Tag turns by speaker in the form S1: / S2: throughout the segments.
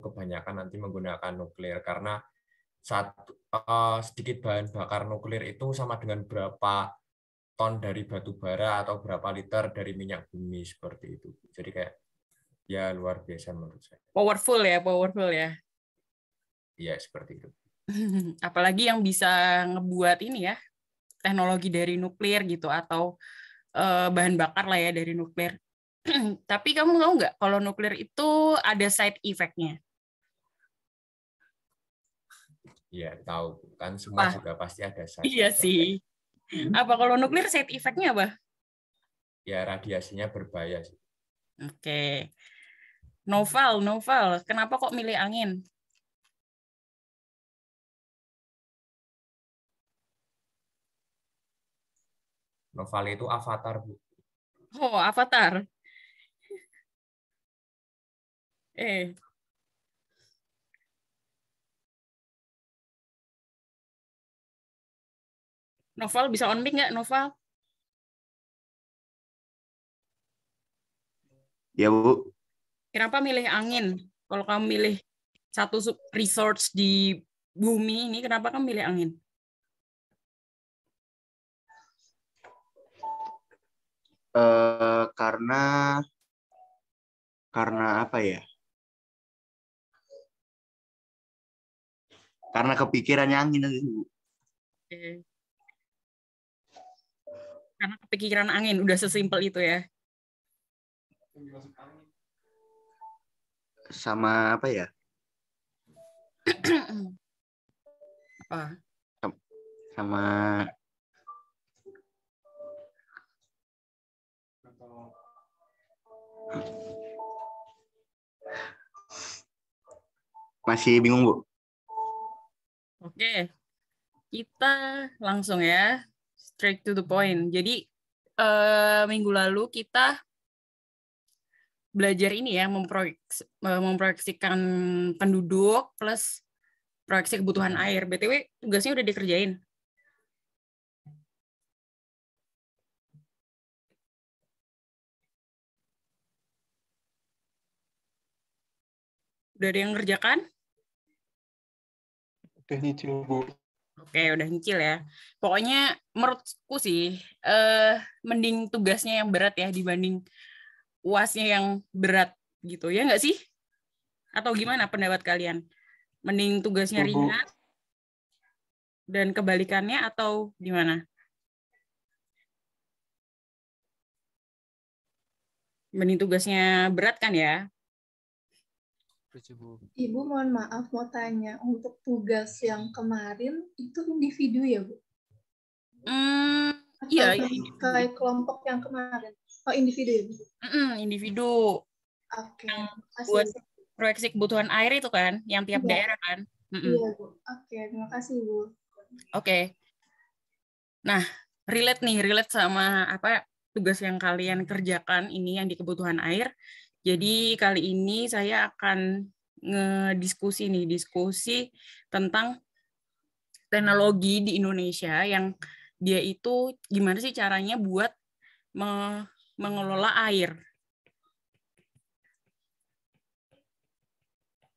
S1: kebanyakan nanti menggunakan nuklir karena sedikit bahan bakar nuklir itu sama dengan berapa ton dari batu bara atau berapa liter dari minyak bumi seperti itu. Jadi kayak ya luar biasa menurut saya.
S2: Powerful ya.
S1: Iya, seperti itu.
S2: Apalagi yang bisa ngebuat ini ya, teknologi dari nuklir gitu atau bahan bakar lah ya dari nuklir. Tapi kamu tahu nggak kalau nuklir itu ada side effect-nya?
S1: Iya, tahu. Kan semua
S2: Apa?
S1: juga pasti ada side
S2: Iya
S1: effect.
S2: sih. Apa kalau nuklir side effect-nya apa?
S1: Ya, radiasinya berbahaya sih.
S2: Oke. Noval, kenapa kok milih angin?
S1: Novel itu Avatar, Bu.
S2: Oh, Avatar. Eh, Noval bisa on mic nggak, Noval?
S3: Ya, Bu.
S2: Kenapa milih angin? Kalau kamu milih satu resource di bumi ini, kenapa kamu milih angin?
S3: Karena apa ya? Karena kepikirannya angin aja, Bu.
S2: Eh, Karena kepikiran angin, udah sesimpel itu ya.
S3: Sama apa ya?
S2: Apa?
S3: Sama masih bingung, Bu.
S2: Oke, kita langsung ya, straight to the point. Jadi minggu lalu kita belajar ini ya, memproyeksikan penduduk plus proyeksi kebutuhan air. BTW, tugasnya udah dikerjain? Udah ada yang ngerjakan?
S4: Udah nyicil, Bu.
S2: Oke, udah nyicil ya. Pokoknya menurutku sih, mending tugasnya yang berat ya dibanding UASnya yang berat gitu. Ya nggak sih? Atau gimana pendapat kalian? Mending tugasnya
S4: Betul, Bu.
S2: ringan dan kebalikannya atau gimana? Mending tugasnya berat kan ya?
S5: Ibu mohon maaf mau tanya, untuk tugas yang kemarin itu individu ya, Bu? Atau
S2: Iya,
S5: kayak kelompok yang kemarin? Oh, individu ya, Bu?
S2: Individu.
S5: Oke,
S2: Buat
S5: kasih.
S2: proyeksi kebutuhan air itu kan, yang tiap
S5: Iya.
S2: daerah kan?
S5: Iya, Bu. Oke, terima kasih, Bu.
S2: Oke. Nah, relate sama apa tugas yang kalian kerjakan ini yang di kebutuhan air. Jadi kali ini saya akan diskusi tentang teknologi di Indonesia yang dia itu gimana sih caranya buat mengelola air.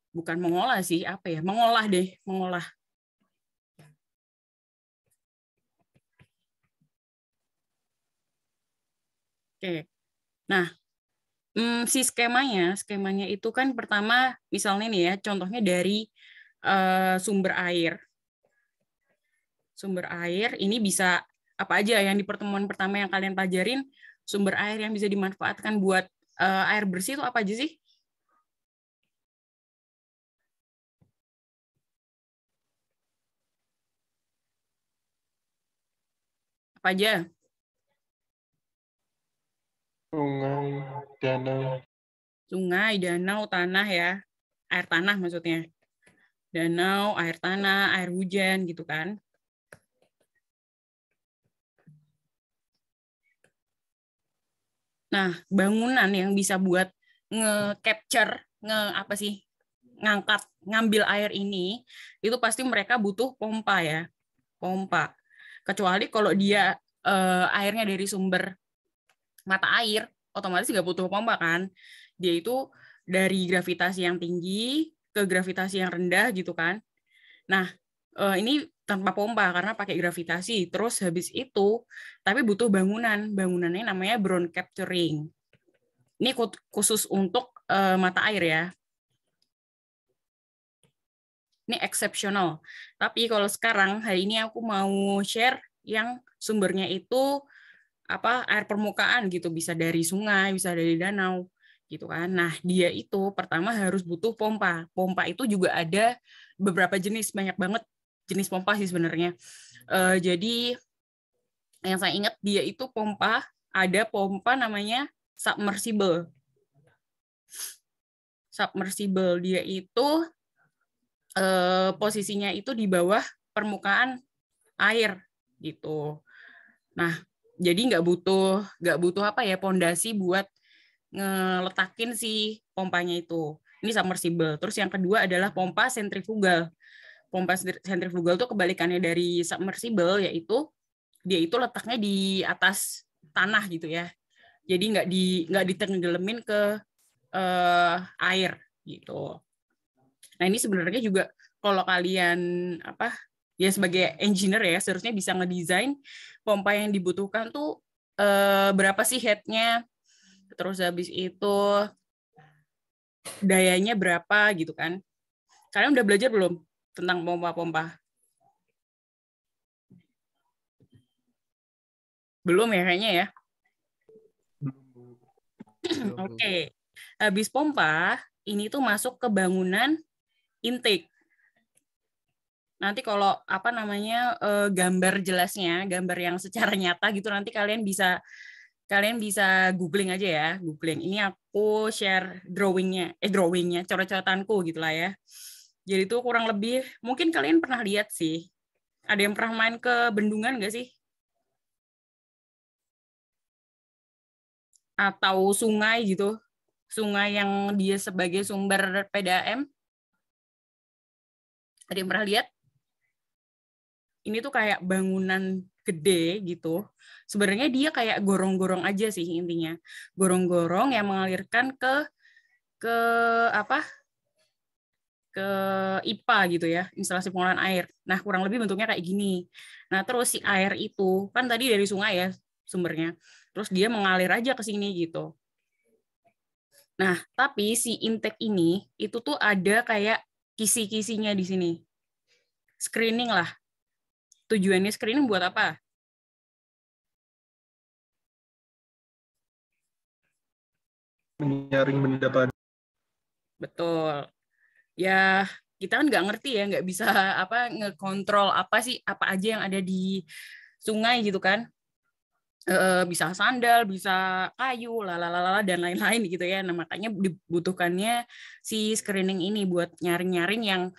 S2: Bukan mengolah sih, apa ya? Mengolah deh, mengolah. Oke. Nah, si skemanya itu kan pertama misalnya nih ya, contohnya dari sumber air. Sumber air ini bisa apa aja yang di pertemuan pertama yang kalian pelajarin, sumber air yang bisa dimanfaatkan buat air bersih itu apa aja sih? Apa aja? Sungai, danau, tanah ya. Air tanah maksudnya. Danau, air tanah, air hujan gitu kan. Nah, bangunan yang bisa buat nge-capture, ngambil air ini, itu pasti mereka butuh pompa ya. Pompa. Kecuali kalau dia airnya dari sumber mata air, otomatis nggak butuh pompa kan. Dia itu dari gravitasi yang tinggi, ke gravitasi yang rendah gitu kan. Nah, ini tanpa pompa karena pakai gravitasi. Terus habis itu, tapi butuh bangunan. Bangunannya namanya brown capturing. Ini khusus untuk mata air ya. Ini eksepsional. Tapi kalau sekarang hari ini aku mau share yang sumbernya itu air permukaan gitu, bisa dari sungai, bisa dari danau gitu kan. Nah, dia itu pertama harus butuh pompa. Pompa itu juga ada beberapa jenis, banyak banget jenis pompa sih sebenarnya. Jadi yang saya ingat dia itu pompa, ada pompa namanya submersible. Submersible dia itu posisinya itu di bawah permukaan air gitu. Nah, jadi nggak butuh pondasi buat ngeletakin si pompanya itu. Ini submersible. Terus yang kedua adalah pompa sentrifugal. Pompa sentrifugal itu kebalikannya dari submersible, yaitu dia itu letaknya di atas tanah gitu ya. Jadi nggak ditenggelamin ke air gitu. Nah, ini sebenarnya juga kalau kalian ya sebagai engineer ya seharusnya bisa ngedesain pompa yang dibutuhkan tuh berapa sih headnya, terus habis itu dayanya berapa gitu kan. Kalian udah belajar belum tentang pompa-pompa? Belum ya kayaknya ya. Oke. Habis pompa, ini tuh masuk ke bangunan intake. Nanti kalau gambar jelasnya, gambar yang secara nyata gitu nanti kalian bisa googling aja ya, googling. Ini aku share drawingnya, coret-coretanku gitulah ya. Jadi itu kurang lebih mungkin kalian pernah lihat sih. Ada yang pernah main ke bendungan nggak sih? Atau sungai gitu? Sungai yang dia sebagai sumber PDAM? Ada yang pernah lihat? Ini tuh kayak bangunan gede gitu. Sebenarnya dia kayak gorong-gorong aja sih intinya. Gorong-gorong yang mengalirkan ke IPA gitu ya, instalasi pengolahan air. Nah, kurang lebih bentuknya kayak gini. Nah, terus si air itu kan tadi dari sungai ya sumbernya. Terus dia mengalir aja ke sini gitu. Nah, tapi si intake ini itu tuh ada kayak kisi-kisinya di sini. Screening lah. Tujuannya screening buat apa?
S4: Menyaring benda padat.
S2: Betul. Ya, kita kan nggak ngerti ya, nggak bisa ngekontrol apa aja yang ada di sungai gitu kan. Bisa sandal, bisa kayu, lalalala dan lain-lain gitu ya. Nah, makanya dibutuhkannya si screening ini buat nyaring-nyaring yang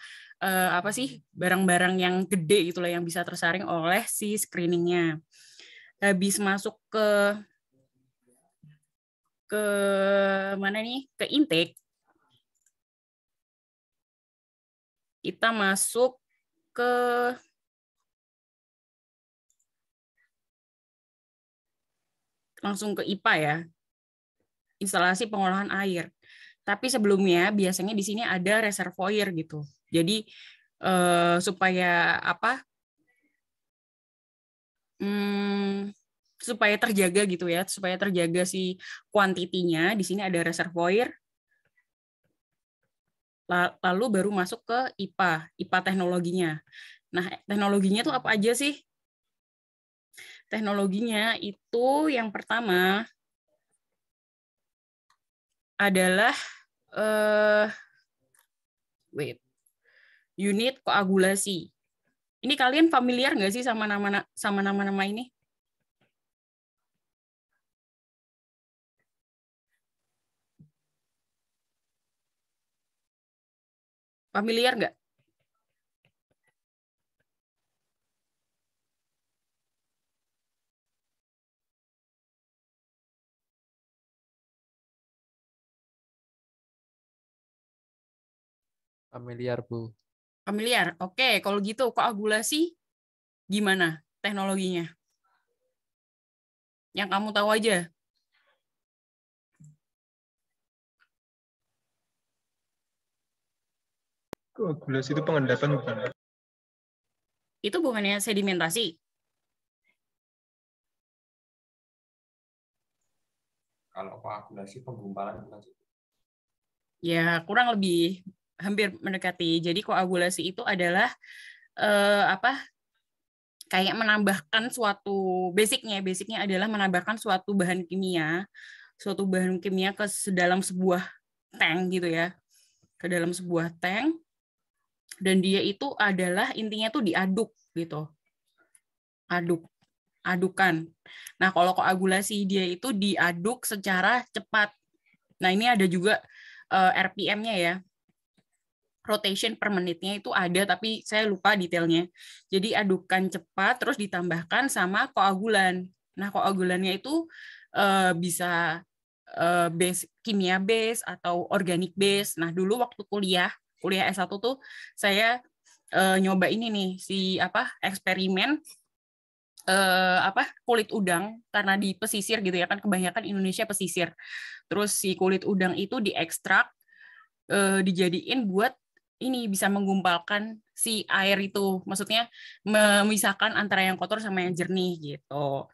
S2: barang-barang yang gede gitu lah yang bisa tersaring oleh si screeningnya. Habis masuk ke mana nih? Ke intake. Kita masuk ke langsung ke IPA ya. Instalasi pengolahan air. Tapi sebelumnya biasanya di sini ada reservoir gitu. Jadi supaya supaya terjaga gitu ya, supaya terjaga si kuantitinya. Di sini ada reservoir. Lalu baru masuk ke IPA teknologinya. Nah, teknologinya tuh apa aja sih? Teknologinya itu yang pertama adalah unit koagulasi. Ini kalian familiar nggak sih sama nama-nama ini? Familiar nggak?
S6: Familiar, Bu.
S2: Familiar. Oke, kalau gitu koagulasi gimana teknologinya? Yang kamu tahu aja.
S4: Koagulasi itu pengendapan bukan?
S2: Itu bukannya sedimentasi?
S1: Kalau koagulasi penggumpalan bukan sih?
S2: Ya, kurang lebih hampir mendekati. Jadi koagulasi itu adalah kayak menambahkan suatu basicnya adalah menambahkan suatu bahan kimia ke dalam sebuah tank gitu ya, ke dalam sebuah tank, dan dia itu adalah intinya tuh diaduk gitu, adukan. Nah, kalau koagulasi dia itu diaduk secara cepat. Nah, ini ada juga RPM-nya ya, rotation per menitnya itu ada, tapi saya lupa detailnya. Jadi adukan cepat, terus ditambahkan sama koagulan. Nah, koagulannya itu bisa base, kimia base atau organic base. Nah, dulu waktu kuliah S1 tuh saya nyoba ini nih, eksperimen kulit udang, karena di pesisir gitu ya kan, kebanyakan Indonesia pesisir. Terus si kulit udang itu diekstrak, dijadiin buat ini bisa menggumpalkan si air itu, maksudnya memisahkan antara yang kotor sama yang jernih gitu.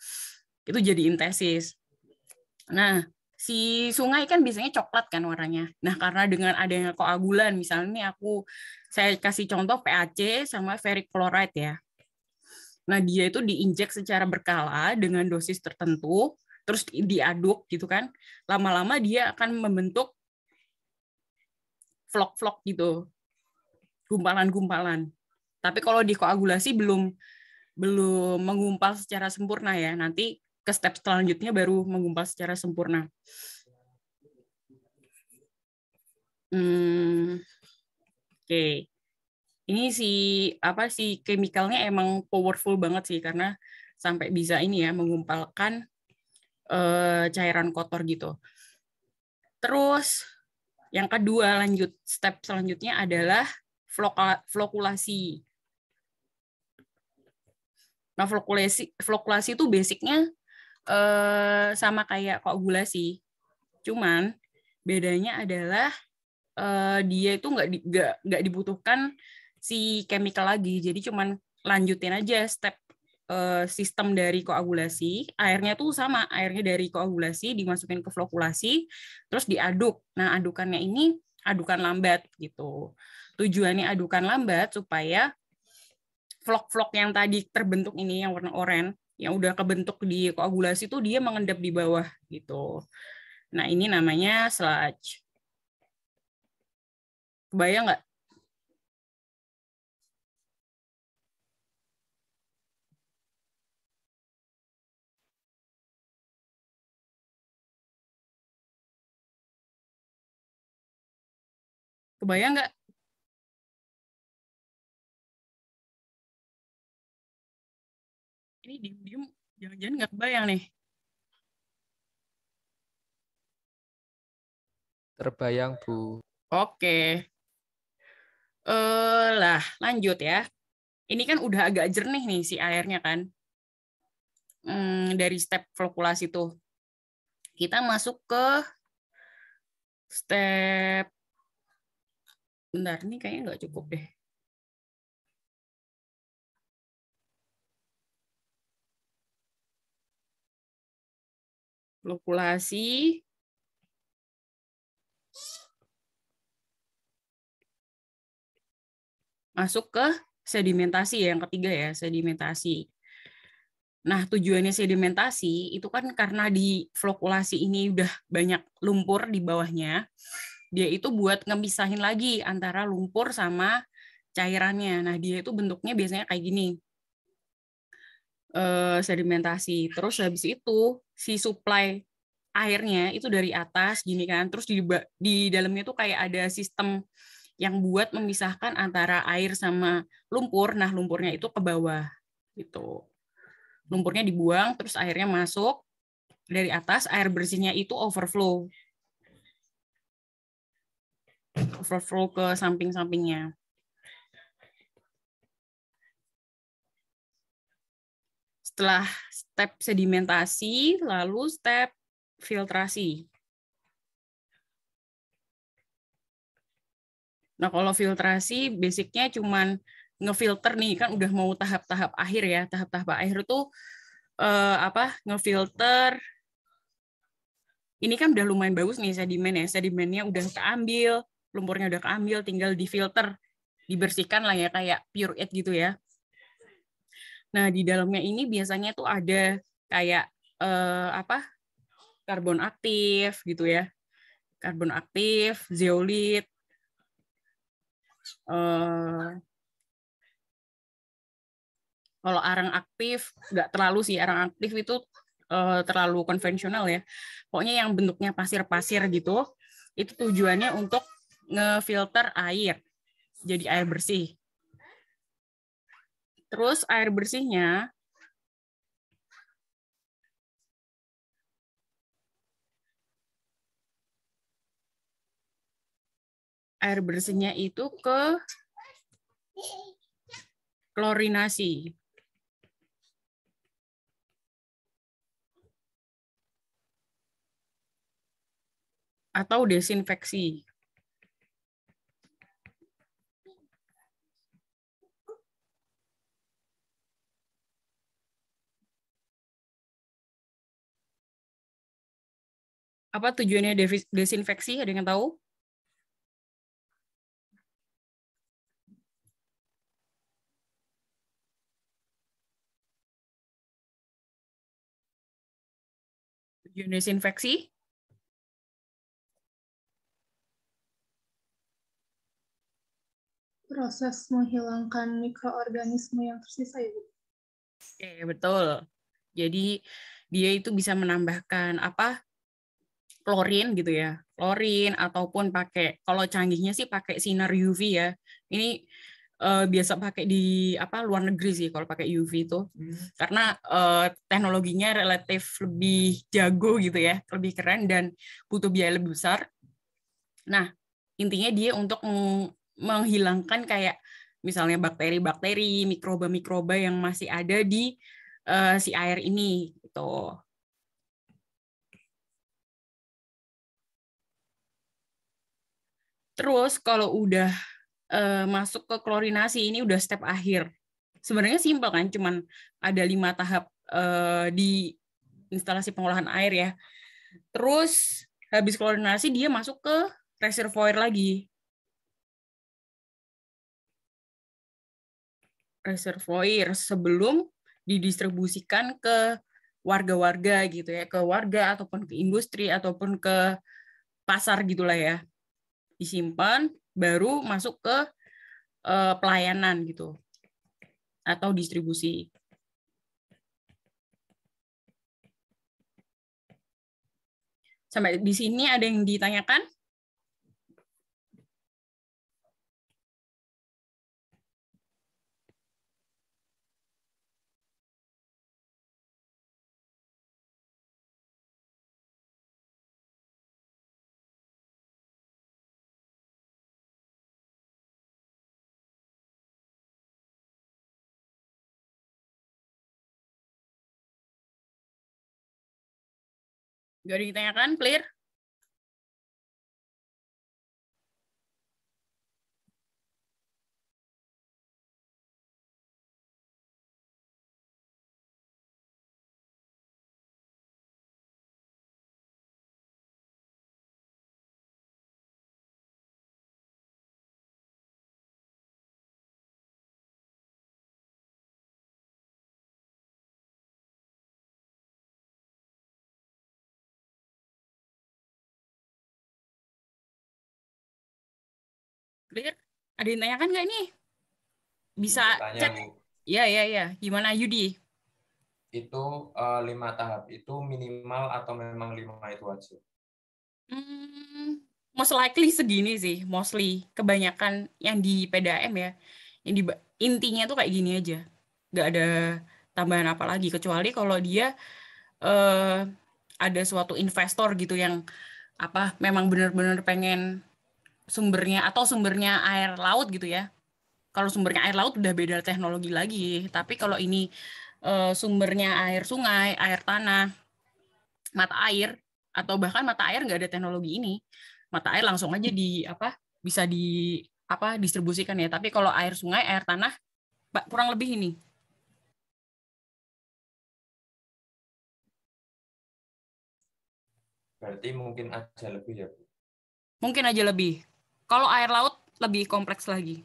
S2: Itu jadiin tesis. Nah, si sungai kan biasanya coklat kan warnanya. Nah, karena dengan adanya koagulan, misalnya ini saya kasih contoh PaC sama ferric chloride ya. Nah, dia itu diinjek secara berkala dengan dosis tertentu, terus diaduk gitu kan. Lama-lama dia akan membentuk vlog-vlog gitu, gumpalan-gumpalan. Tapi kalau dikoagulasi belum mengumpal secara sempurna ya. Nanti ke step selanjutnya baru mengumpal secara sempurna. Oke. Ini si chemicalnya emang powerful banget sih, karena sampai bisa ini ya mengumpalkan cairan kotor gitu. Terus yang kedua, step selanjutnya adalah flokulasi. Nah, flokulasi itu basicnya sama kayak koagulasi. Cuman bedanya adalah dia itu nggak dibutuhkan si chemical lagi. Jadi cuman lanjutin aja step sistem dari koagulasi. Airnya tuh sama, airnya dari koagulasi dimasukin ke flokulasi, terus diaduk. Nah, adukannya ini adukan lambat gitu. Tujuannya adukan lambat supaya vlog-vlog yang tadi terbentuk ini, yang warna oranye, yang udah kebentuk di koagulasi itu dia mengendap di bawah gitu. Nah, ini namanya sludge. Kebayang nggak? Kebayang nggak? Ini diem-diem, jangan-jangan nggak kebayang nih.
S6: Terbayang, Bu.
S2: Oke. Lanjut ya. Ini kan udah agak jernih nih si airnya kan. Dari step flokulasi tuh. Kita masuk ke step, bentar, ini kayaknya nggak cukup deh. Flokulasi. Masuk ke sedimentasi yang ketiga ya, sedimentasi. Nah, tujuannya sedimentasi itu kan karena di flokulasi ini udah banyak lumpur di bawahnya, dia itu buat ngemisahin lagi antara lumpur sama cairannya. Nah, dia itu bentuknya biasanya kayak gini, sedimentasi. Terus habis itu si supply airnya itu dari atas gini kan, terus di dalamnya tuh kayak ada sistem yang buat memisahkan antara air sama lumpur. Nah, lumpurnya itu ke bawah gitu. Lumpurnya dibuang, terus airnya masuk dari atas, air bersihnya itu overflow ke samping-sampingnya. Setelah step sedimentasi, lalu step filtrasi. Nah, kalau filtrasi basicnya cuman ngefilter nih, kan udah mau tahap-tahap akhir ya. Tahap-tahap akhir itu ngefilter. Ini kan udah lumayan bagus nih sedimen ya. Sedimennya udah keambil, lumpurnya udah keambil, tinggal difilter, dibersihkan lah ya, kayak pure it gitu ya. Nah, di dalamnya ini biasanya tuh ada kayak karbon aktif gitu ya. Karbon aktif, zeolit, kalau arang aktif nggak terlalu sih, arang aktif itu terlalu konvensional ya. Pokoknya yang bentuknya pasir-pasir gitu, itu tujuannya untuk ngefilter air, jadi air bersih. Terus air bersihnya itu ke klorinasi. Atau desinfeksi. Apa tujuannya desinfeksi? Ada yang tahu? Tujuan desinfeksi?
S5: Proses menghilangkan mikroorganisme yang tersisa ya, Bu?
S2: Oke, betul. Jadi dia itu bisa menambahkan klorin gitu ya, klorin ataupun pakai, kalau canggihnya sih pakai sinar UV ya. Ini biasa pakai di luar negeri sih kalau pakai UV itu, karena teknologinya relatif lebih jago gitu ya, lebih keren dan butuh biaya lebih besar. Nah, intinya dia untuk menghilangkan kayak misalnya bakteri-bakteri, mikroba-mikroba yang masih ada di si air ini gitu. Terus kalau udah masuk ke klorinasi, ini udah step akhir. Sebenarnya simpel kan, cuman ada 5 tahap di instalasi pengolahan air ya. Terus habis klorinasi dia masuk ke reservoir lagi. Reservoir sebelum didistribusikan ke warga-warga gitu ya, ke warga ataupun ke industri ataupun ke pasar gitulah ya. Disimpan baru masuk ke pelayanan gitu atau distribusi. Sampai di sini ada yang ditanyakan? Gak ada yang ditanyakan, clear? Clear? Ada yang ditanyakan nggak ini? Bisa
S1: Tanya,
S2: chat.
S1: Bu.
S2: Ya. Gimana Yudi?
S1: Itu 5 tahap itu minimal atau memang 5 itu aja?
S2: Most likely segini sih, mostly. Kebanyakan yang di PDAM ya, yang intinya tuh kayak gini aja. Nggak ada tambahan apa lagi, kecuali kalau dia ada suatu investor gitu yang memang benar-benar pengen sumbernya air laut gitu ya. Kalau sumbernya air laut udah beda teknologi lagi. Tapi kalau ini sumbernya air sungai, air tanah, mata air, atau bahkan mata air nggak ada teknologi ini. Mata air langsung aja bisa di distribusikan ya. Tapi kalau air sungai, air tanah kurang lebih ini.
S1: Berarti mungkin aja lebih ya, Bu.
S2: Mungkin aja lebih. Kalau air laut lebih kompleks lagi.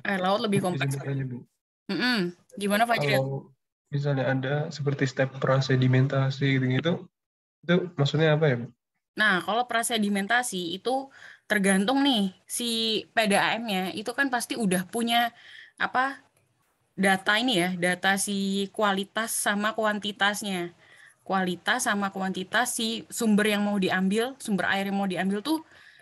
S2: Air laut lebih kompleks.
S4: Izin bertanya, Bu.
S2: Gimana Fajri?
S4: Kalau misalnya ada seperti step prasedimentasi gitu, itu maksudnya apa ya, Bu?
S2: Nah, kalau prasedimentasi itu tergantung nih si PDAM-nya itu kan pasti udah punya data ini ya, data si kualitas sama kuantitasnya. Kualitas sama kuantitas si sumber yang mau diambil, sumber air yang mau diambil tuh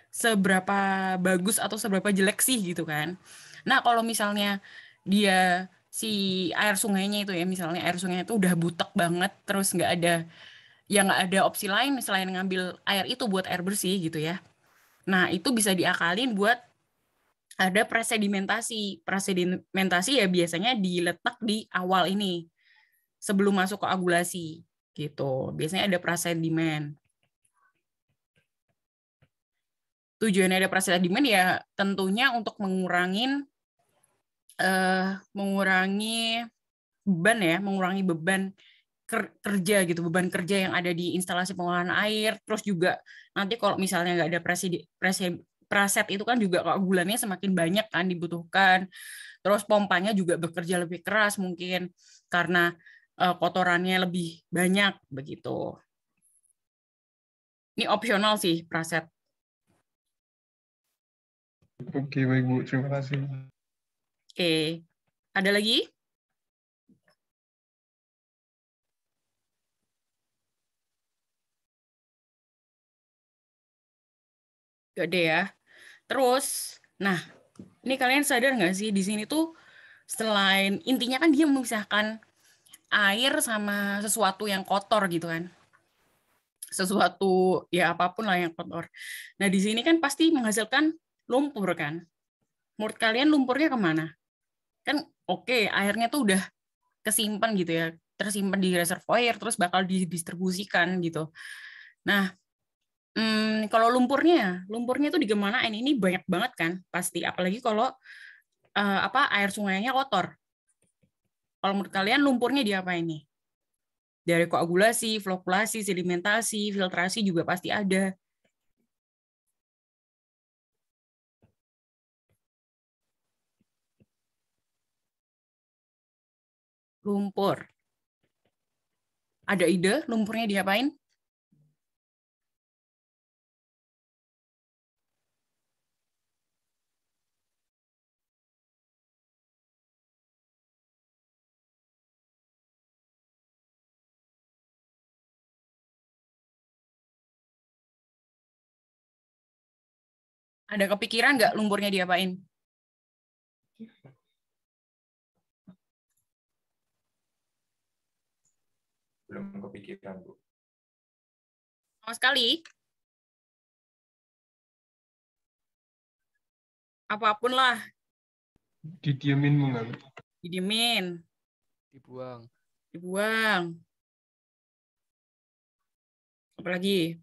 S2: seberapa bagus atau seberapa jelek sih gitu kan. Nah, kalau misalnya dia si air sungainya itu ya, misalnya air sungainya itu udah butek banget, terus nggak ada opsi lain selain ngambil air itu buat air bersih gitu ya. Nah, itu bisa diakalin buat ada prasedimentasi. Prasedimentasi ya biasanya diletak di awal ini, sebelum masuk ke agulasi gitu. Biasanya ada prasedimen. Tujuannya ada prasedimen ya tentunya untuk mengurangi beban kerja gitu, beban kerja yang ada di instalasi pengolahan air. Terus juga nanti kalau misalnya nggak ada praset itu kan juga keunggulannya semakin banyak kan dibutuhkan. Terus pompanya juga bekerja lebih keras mungkin karena kotorannya lebih banyak begitu. Ini opsional sih praset.
S4: Oke, baik Bu. Terima kasih.
S2: Oke. Ada lagi? Gak ada ya. Terus, nah, ini kalian sadar nggak sih di sini tuh selain intinya kan dia memisahkan air sama sesuatu yang kotor gitu kan. Sesuatu ya apapun lah yang kotor. Nah, di sini kan pasti menghasilkan lumpur kan. Menurut kalian lumpurnya kemana? Kan oke, airnya tuh udah kesimpan gitu ya, tersimpan di reservoir terus bakal didistribusikan gitu. Nah, kalau lumpurnya itu digimanain? Ini banyak banget kan pasti, apalagi kalau air sungainya kotor. Kalau menurut kalian lumpurnya diapain nih? Dari koagulasi, flokulasi, sedimentasi, filtrasi juga pasti ada. Lumpur. Ada ide lumpurnya diapain? Ada kepikiran nggak lumpurnya diapain?
S1: Belum kepikiran, Bu.
S2: Sama sekali. Apapun lah.
S4: Didiemin Bu nggak, Bu?
S2: Didiemin.
S6: Dibuang.
S2: Apalagi?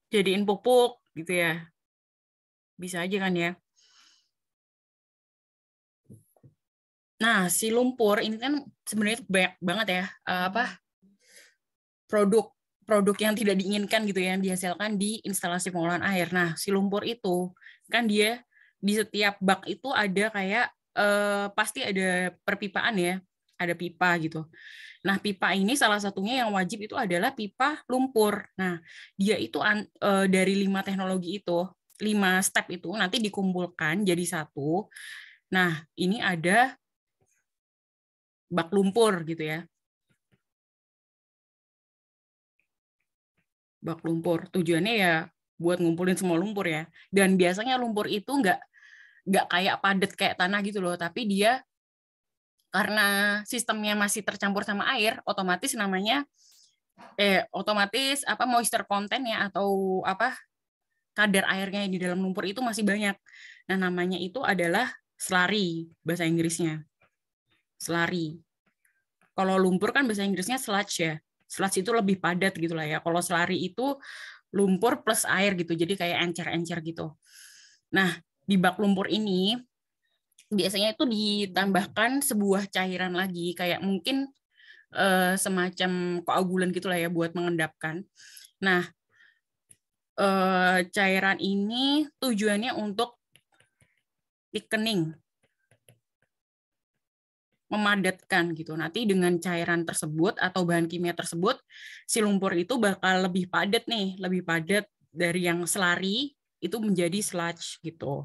S2: Jadiin pupuk gitu ya. Bisa aja kan ya. Nah, si lumpur ini kan sebenarnya banyak banget ya produk yang tidak diinginkan gitu ya yang dihasilkan di instalasi pengolahan air. Nah, si lumpur itu kan dia di setiap bak itu ada kayak pasti ada perpipaan ya, ada pipa gitu. Nah, pipa ini salah satunya yang wajib itu adalah pipa lumpur. Nah, dia itu dari 5 teknologi itu, 5 step itu nanti dikumpulkan jadi satu. Nah, ini ada bak lumpur gitu ya. Bak lumpur tujuannya ya buat ngumpulin semua lumpur ya. Dan biasanya lumpur itu nggak kayak padat kayak tanah gitu loh, tapi dia karena sistemnya masih tercampur sama air, otomatis moisture content-nya atau kadar airnya di dalam lumpur itu masih banyak. Nah, namanya itu adalah slurry bahasa Inggrisnya. Slurry. Kalau lumpur kan bahasa Inggrisnya sludge ya. Sludge itu lebih padat gitu lah ya. Kalau selari itu lumpur plus air gitu. Jadi kayak encer-encer gitu. Nah, di bak lumpur ini biasanya itu ditambahkan sebuah cairan lagi, kayak mungkin semacam koagulan gitu lah ya buat mengendapkan. Nah, cairan ini tujuannya untuk thickening, memadatkan gitu. Nanti dengan cairan tersebut atau bahan kimia tersebut, si lumpur itu bakal lebih padat nih, lebih padat dari yang selari itu menjadi sludge gitu.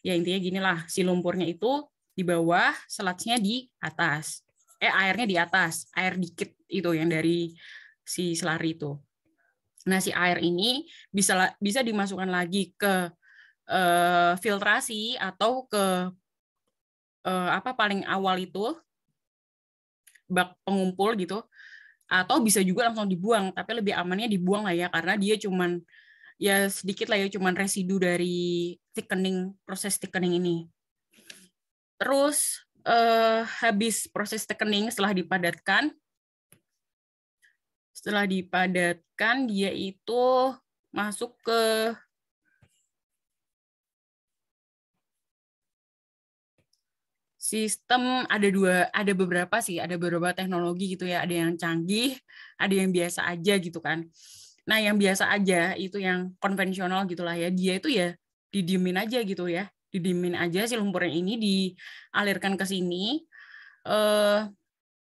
S2: Ya intinya gini lah, si lumpurnya itu di bawah, sludge-nya di atas. Airnya di atas, air dikit itu yang dari si selari itu. Nah, si air ini bisa dimasukkan lagi ke filtrasi atau ke paling awal itu bak pengumpul gitu, atau bisa juga langsung dibuang, tapi lebih amannya dibuang lah ya, karena dia cuman ya sedikit lah ya, cuman residu dari thickening, proses thickening ini. Terus habis proses thickening, setelah dipadatkan dia itu masuk ke sistem, ada beberapa teknologi gitu ya, ada yang canggih, ada yang biasa aja gitu kan. Nah, yang biasa aja itu yang konvensional gitulah ya, dia itu ya didiemin aja gitu ya, didiemin aja si lumpurnya ini dialirkan ke sini,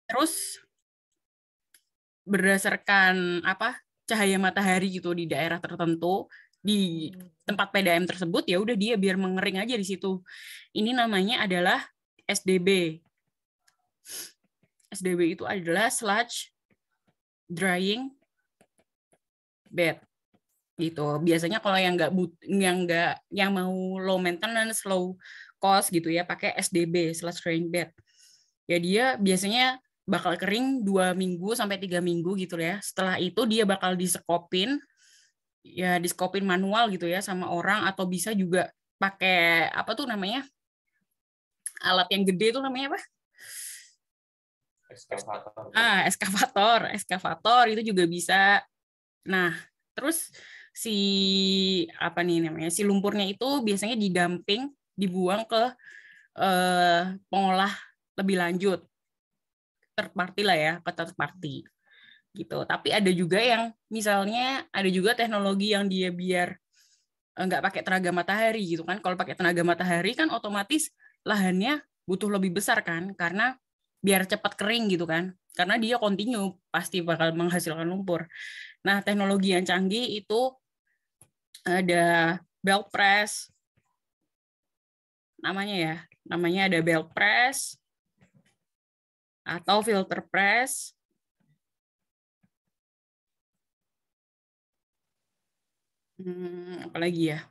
S2: terus berdasarkan cahaya matahari gitu di daerah tertentu di tempat PDAM tersebut, ya udah dia biar mengering aja di situ. Ini namanya adalah SDB. SDB itu adalah sludge drying bed gitu. Biasanya kalau yang mau low maintenance, low cost gitu ya, pakai SDB, sludge drying bed. Ya dia biasanya bakal kering 2 minggu sampai 3 minggu gitu ya. Setelah itu dia bakal disekopin manual gitu ya sama orang, atau bisa juga pakai alat yang gede itu namanya apa? Eskavator itu juga bisa. Nah, terus si si lumpurnya itu biasanya dibuang ke pengolah lebih lanjut, third party lah ya, ke third party gitu. Tapi ada juga yang misalnya ada juga teknologi yang dia biar nggak pakai tenaga matahari gitu kan. Kalau pakai tenaga matahari kan otomatis lahannya butuh lebih besar kan, karena biar cepat kering gitu kan. Karena dia kontinu pasti bakal menghasilkan lumpur. Nah, teknologi yang canggih itu ada belt press, namanya ada belt press atau filter press. Apalagi ya?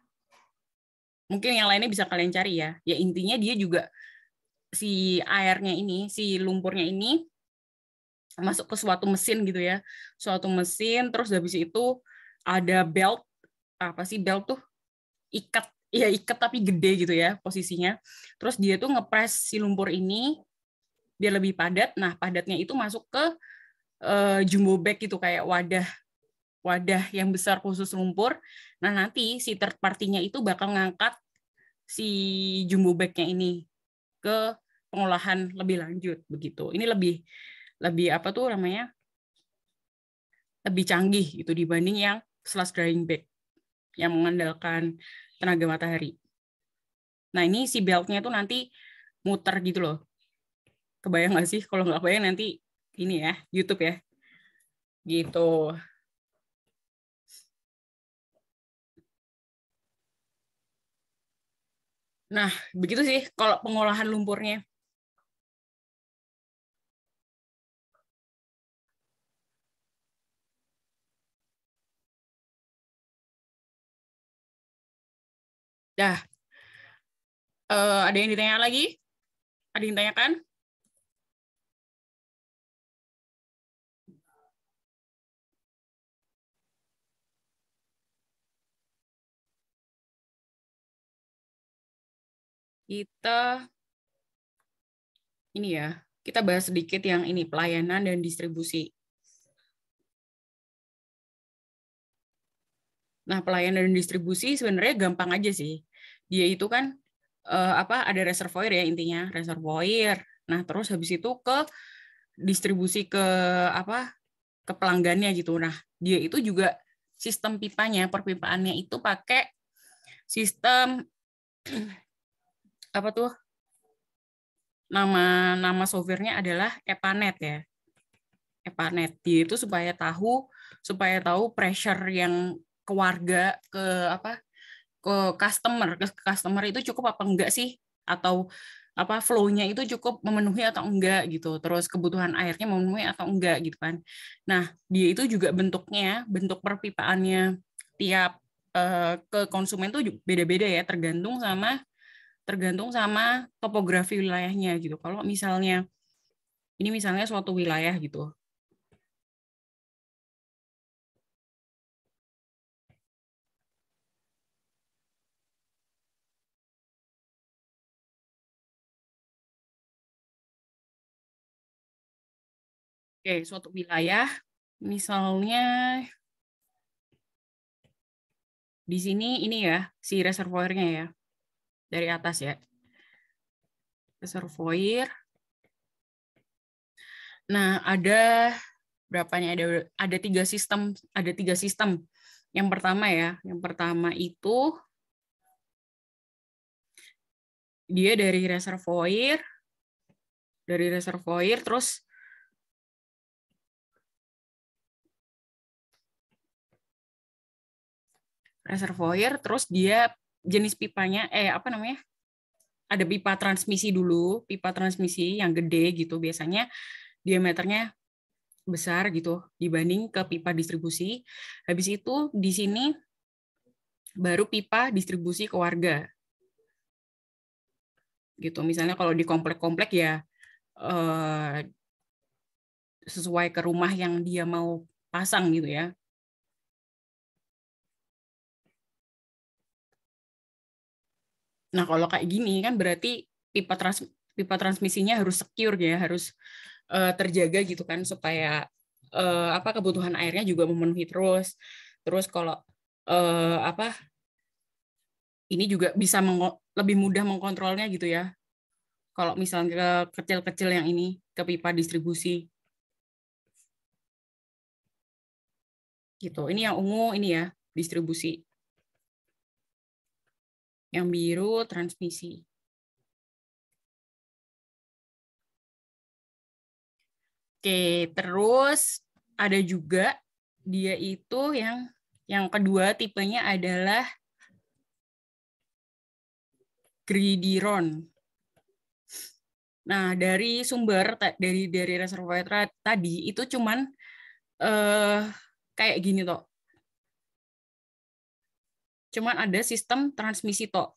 S2: Mungkin yang lainnya bisa kalian cari ya. Ya intinya dia juga si airnya ini, si lumpurnya ini masuk ke suatu mesin gitu ya. Suatu mesin, terus habis itu ada belt. Apa sih belt tuh? Ikat tapi gede gitu ya posisinya. Terus dia tuh ngepres si lumpur ini biar lebih padat. Nah, padatnya itu masuk ke jumbo bag gitu, kayak wadah yang besar khusus lumpur. Nah, nanti si third party-nya itu bakal ngangkat si jumbo bag-nya ini ke pengolahan lebih lanjut begitu. Ini lebih lebih canggih gitu dibanding yang sludge drying bag yang mengandalkan tenaga matahari. Nah, ini si belt-nya tuh nanti muter gitu loh. Kebayang nggak sih? Kalau nggak kebayang nanti ini ya, YouTube ya. Gitu. Nah, begitu sih kalau pengolahan lumpurnya. Dah, ada yang ditanya lagi? Ada yang ditanyakan? Kita ini ya, kita bahas sedikit yang ini, pelayanan dan distribusi. Nah, pelayanan dan distribusi sebenarnya gampang aja sih. Dia itu kan ada reservoir ya intinya, reservoir. Nah, terus habis itu ke distribusi ke ke pelanggannya gitu. Nah, dia itu juga sistem pipanya, perpipaannya itu pakai sistem apa tuh? Nama softwarenya adalah EPANET ya. EPANET. Dia itu supaya tahu pressure yang ke warga, ke customer itu cukup apa enggak sih, atau flow-nya itu cukup memenuhi atau enggak gitu, terus kebutuhan airnya memenuhi atau enggak gitu kan. Nah, dia itu juga bentuk perpipaannya tiap ke konsumen tuh beda-beda ya, tergantung sama topografi wilayahnya gitu. Kalau misalnya suatu wilayah gitu, suatu wilayah, misalnya di sini ini ya, si reservoirnya ya, dari atas ya. Reservoir. Nah, ada berapa nih? Ada tiga sistem. Yang pertama itu dia dari reservoir terus dia jenis pipanya ada pipa transmisi dulu, pipa transmisi yang gede gitu, biasanya diameternya besar gitu dibanding ke pipa distribusi. Habis itu di sini baru pipa distribusi ke warga. Gitu. Misalnya kalau di komplek-komplek ya sesuai ke rumah yang dia mau pasang gitu ya. Nah, kalau kayak gini kan berarti pipa transmisinya harus secure ya, harus terjaga gitu kan, supaya kebutuhan airnya juga memenuhi terus. Terus kalau ini juga bisa lebih mudah mengkontrolnya gitu ya. Kalau misalnya ke kecil-kecil yang ini, ke pipa distribusi. Gitu. Ini yang ungu ini ya, distribusi. Yang biru transmisi. Oke, terus ada juga dia itu yang kedua tipenya adalah gridiron. Nah, dari sumber dari reservoir tadi itu cuman kayak gini toh. Cuman ada sistem transmisi toh.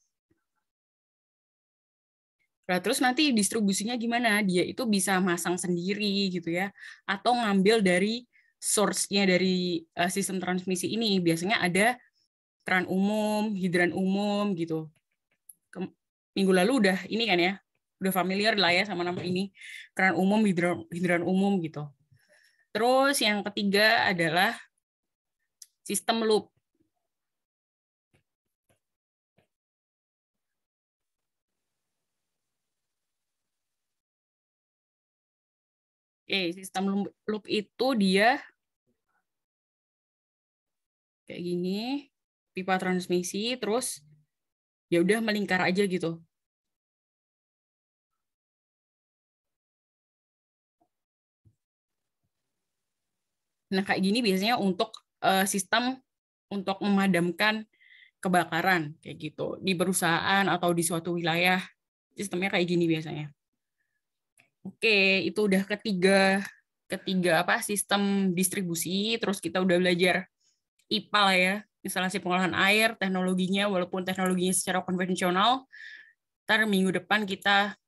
S2: Nah, terus nanti distribusinya gimana? Dia itu bisa masang sendiri gitu ya, atau ngambil dari source-nya dari sistem transmisi ini. Biasanya ada keran umum, hidran umum gitu. Minggu lalu udah ini kan ya, udah familiar lah ya sama nama ini, keran umum, hidran umum gitu. Terus yang ketiga adalah sistem loop. Sistem loop itu dia kayak gini, pipa transmisi, terus ya udah melingkar aja gitu. Nah, kayak gini biasanya untuk sistem untuk memadamkan kebakaran kayak gitu di perusahaan atau di suatu wilayah, sistemnya kayak gini biasanya. Oke, itu udah ketiga sistem distribusi. Terus kita udah belajar IPA lah ya, instalasi pengolahan air, teknologinya walaupun teknologinya secara konvensional. Ntar minggu depan kita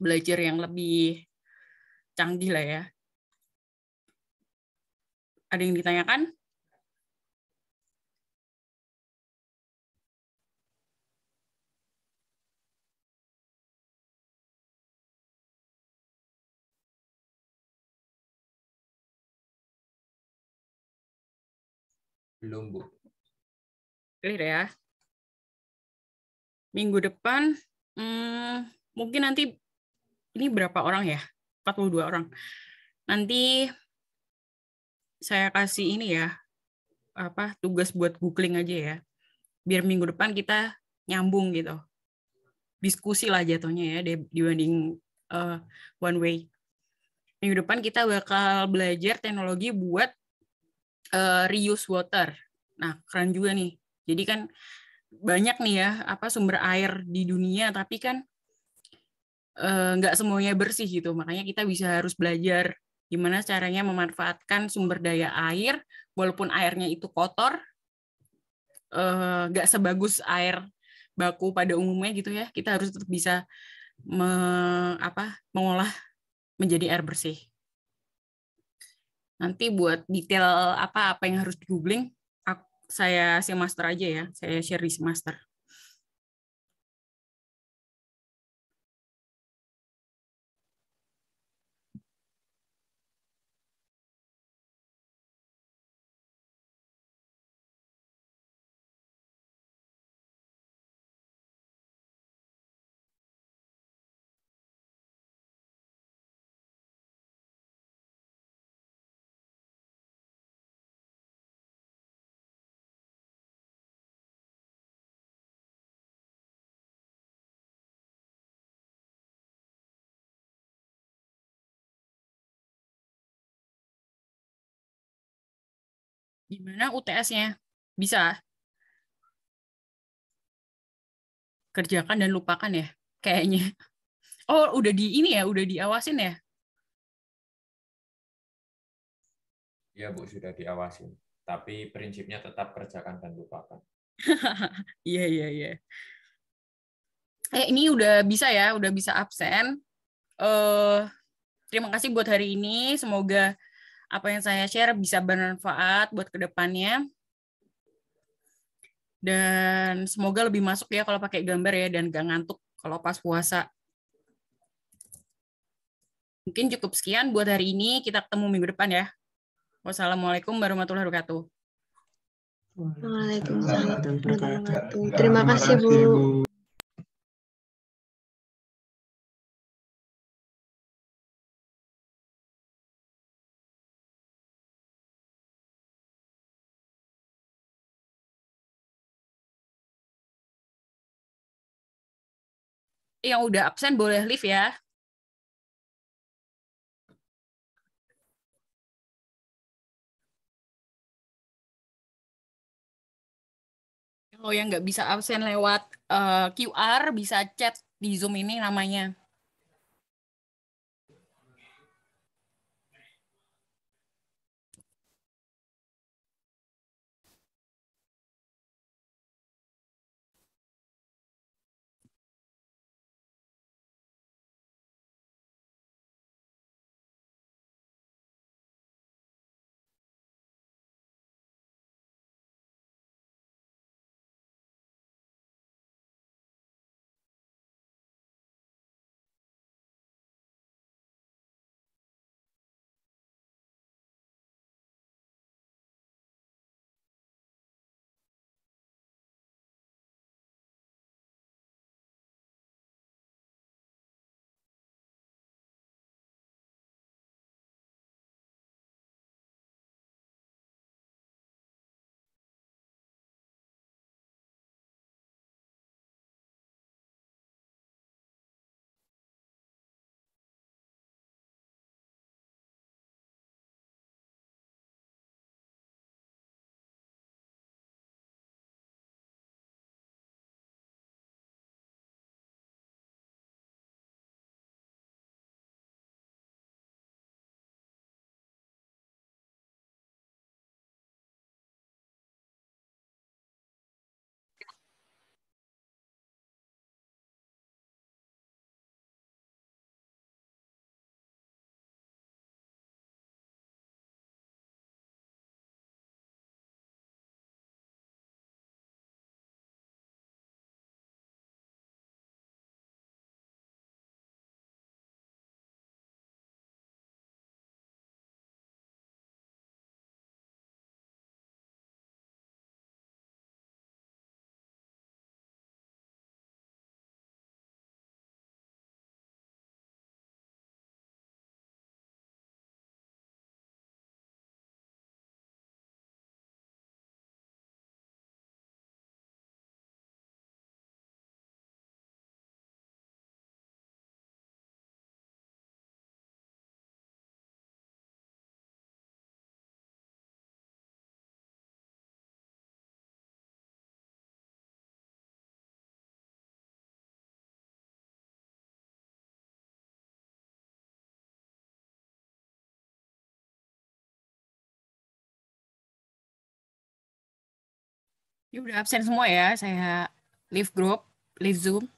S2: belajar yang lebih canggih lah ya. Ada yang ditanyakan?
S1: Belum, Bu.
S2: Clear ya. Minggu depan, mungkin nanti, ini berapa orang ya? 42 orang. Nanti saya kasih ini ya, tugas buat googling aja ya. Biar minggu depan kita nyambung gitu. Diskusi lah jatuhnya ya, dibanding one way. Minggu depan kita bakal belajar teknologi buat reuse water. Nah, keren juga nih. Jadi kan banyak nih ya sumber air di dunia, tapi kan nggak semuanya bersih gitu. Makanya kita harus belajar gimana caranya memanfaatkan sumber daya air, walaupun airnya itu kotor, nggak sebagus air baku pada umumnya gitu ya. Kita harus tetap bisa mengolah menjadi air bersih. Nanti buat detail apa yang harus di googling, saya si master aja ya, saya share di si master. Gimana UTS-nya? Bisa? Kerjakan dan lupakan ya, kayaknya. Oh, udah udah diawasin ya?
S1: Iya, Bu, sudah diawasin. Tapi prinsipnya tetap kerjakan dan lupakan.
S2: Iya. Ini udah bisa ya, udah bisa absen. Terima kasih buat hari ini. Semoga apa yang saya share bisa bermanfaat buat kedepannya. Dan semoga lebih masuk ya kalau pakai gambar ya, dan gak ngantuk kalau pas puasa. Mungkin cukup sekian buat hari ini. Kita ketemu minggu depan ya. Wassalamualaikum warahmatullahi wabarakatuh.
S7: Waalaikumsalam warahmatullahi wabarakatuh. Terima kasih, Bu.
S2: Yang udah absen boleh leave ya. Kalau yang nggak bisa absen lewat QR, bisa chat di Zoom ini namanya. Ini udah absen semua ya, saya leave group, leave Zoom.